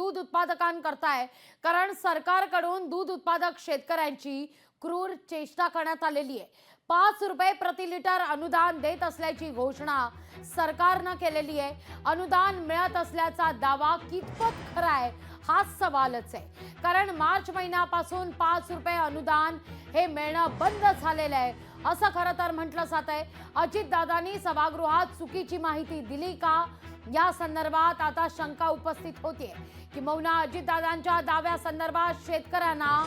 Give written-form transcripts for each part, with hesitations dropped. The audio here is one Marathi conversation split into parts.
दूध उत्पादकांकरताय, कारण सरकारकडून दूध उत्पादक शेतकऱ्यांची क्रूर चेष्टा करण्यात आलेली आहे। 5 रुपये प्रति लिटर अनुदान देत असल्याची घोषणा सरकारनं केलेली आहे। अनुदान मिळत असल्याचा दावा कितपत खरा आहे हा सवालच आहे, कारण मार्च महिन्यापासून 5 रुपये अनुदान हे मिळणं बंद झालेलं आहे असं खरं तर म्हटलं जात आहे। अजितदादांनी सभागृहात चुकीची माहिती दिली का, या संदर्भात आता शंका उपस्थित होते। किंबहुना अजितदादांच्या दाव्यासंदर्भात शेतकऱ्यांना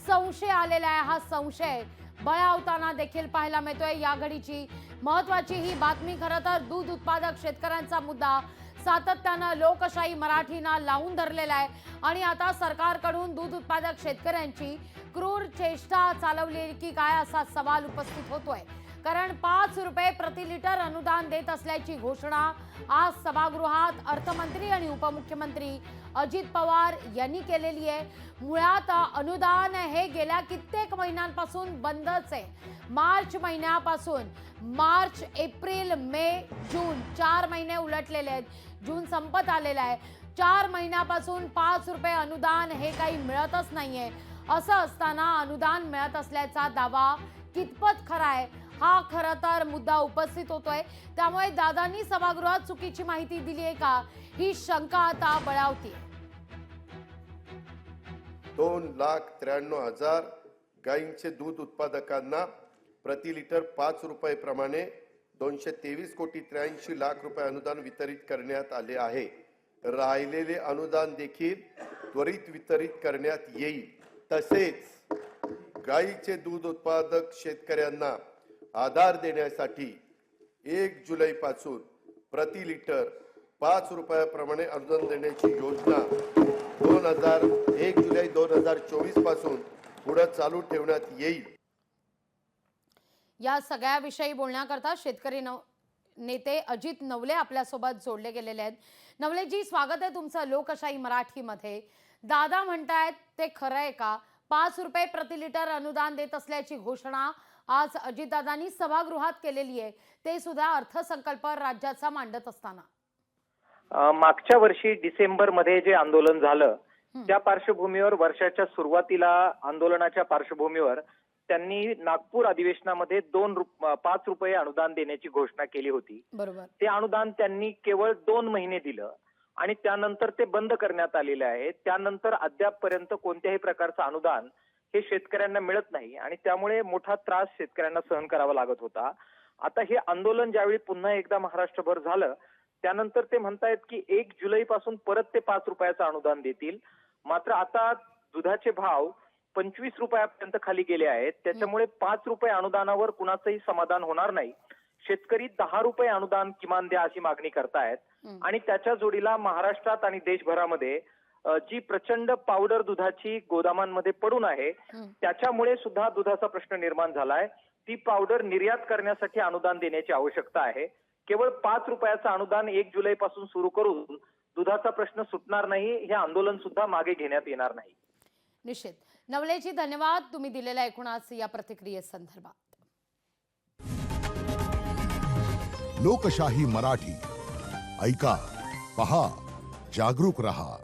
संशय आलेला आहे। हा संशय बळावताना देखील पाहायला मिळतोय। या घडीची महत्त्वाची ही बातमी खरं तर दूध उत्पादक शेतकऱ्यांचा मुद्दा सातत्यानं लोकशाही मराठीना लावून धरलेला आहे आणि आता सरकारकडून दूध उत्पादक शेतकऱ्यांची क्रूर चेष्टा चालवली की काय असा सवाल उपस्थित होतोय, कारण 5 रुपये प्रति लिटर अनुदान देत असल्याची घोषणा आज सभागृहात अर्थमंत्री आणि उपमुख्यमंत्री अजित पवार यांनी केलेली आहे। मुळात अनुदान हे गेल्या कित्येक महिन्यांपासून बंदच आहे। मार्च महिन्यापासून मार्च, एप्रिल, मे, जून 4 महिने उलटलेले आहेत। जून संपत आलेला आहे। 4 महिन्यापासून 5 रुपये अनुदान हे काही मिळतच नाहीये। असं असताना अनुदान मिळत असल्याचा दावा कितपत खरा आहे हा खरं तर मुद्दा उपस्थित होतोय। त्यामुळे दादांनी सभागृहात चुकीची माहिती दिली आहे का ही शंका आता बळावतीये। 2,93,000 गायींचे दूध उत्पादकांना प्रति लिटर 5 रुपये प्रमाणे 223,83,00,000 रुपये अनुदान वितरित करण्यात आले आहे। राहिलेले अनुदान देखील त्वरित वितरित करण्यात येईल। तसेच गायीचे दूध उत्पादक शेतकऱ्यांना आधार देण्यासाठी 1 जुलैपासून प्रति लिटर 5 रुपयाप्रमाणे अनुदान देण्याची योजना 1 जुलै 2024 पासून पुढे चालू ठेवण्यात येईल। या सगळ्याविषयी बोलण्याकरता शेतकरी नेते अजित नवले आपल्यासोबत जोडले गेलेले आहेत। नवलेजी, स्वागत आहे तुमचं लोकशाही मराठीमध्ये। दादा म्हणतायत ते खरं आहे का? 5 रुपये प्रति लिटर अनुदान देत असल्याची घोषणा आज अजितदादांनी सभागृहात केलेली आहे, ते सुद्धा अर्थसंकल्प राज्याचा मांडत असताना। मागच्या वर्षी डिसेंबर मध्ये जे आंदोलन झालं त्या पार्श्वभूमीवर, वर्षाच्या सुरुवातीला आंदोलनाच्या पार्श्वभूमीवर त्यांनी नागपूर अधिवेशनामध्ये 5 रुपये अनुदान देण्याची घोषणा केली होती। बरोबर। ते अनुदान त्यांनी केवळ 2 महिने दिलं आणि त्यानंतर ते बंद करण्यात आलेले आहे। त्यानंतर अद्यापपर्यंत कोणत्याही प्रकारचं अनुदान हे शेतकऱ्यांना मिळत नाही आणि त्यामुळे मोठा त्रास शेतकऱ्यांना सहन करावा लागत होता। आता हे आंदोलन ज्यावेळी पुन्हा एकदा महाराष्ट्रभर झालं त्यानंतर ते म्हणतायत की 1 जुलै पासून परत ते 5 रुपयाचं अनुदान देतील। मात्र आता दुधाचे भाव 25 रुपयापर्यंत खाली गेले आहेत। त्याच्यामुळे 5 रुपये अनुदानावर कुणाचंही समाधान होणार नाही। शेतकरी 10 रुपये अनुदान किमान द्या अशी मागणी करतायत आणि त्याच्या जोडीला महाराष्ट्रात आणि देशभरामध्ये जी प्रचंड पावडर दुधाची गोदामांमध्ये पडून आहे त्याच्यामुळे सुद्धा दुधाचा प्रश्न निर्माण झालाय। ती पावडर निर्यात करण्यासाठी अनुदान देण्याची आवश्यकता आहे। केवळ 5 रुपयाचं अनुदान 1 जुलै पासून सुरू करून दुधाचा प्रश्न सुटणार नाही, हे आंदोलन सुद्धा मागे घेण्यात येणार नाही। निश्चित। नवलेजी, धन्यवाद तुम्ही दिलेल्या एकूणच या प्रतिक्रियेसंदर्भात। लोकशाही मराठी ऐका, पहा, जागरूक रहा।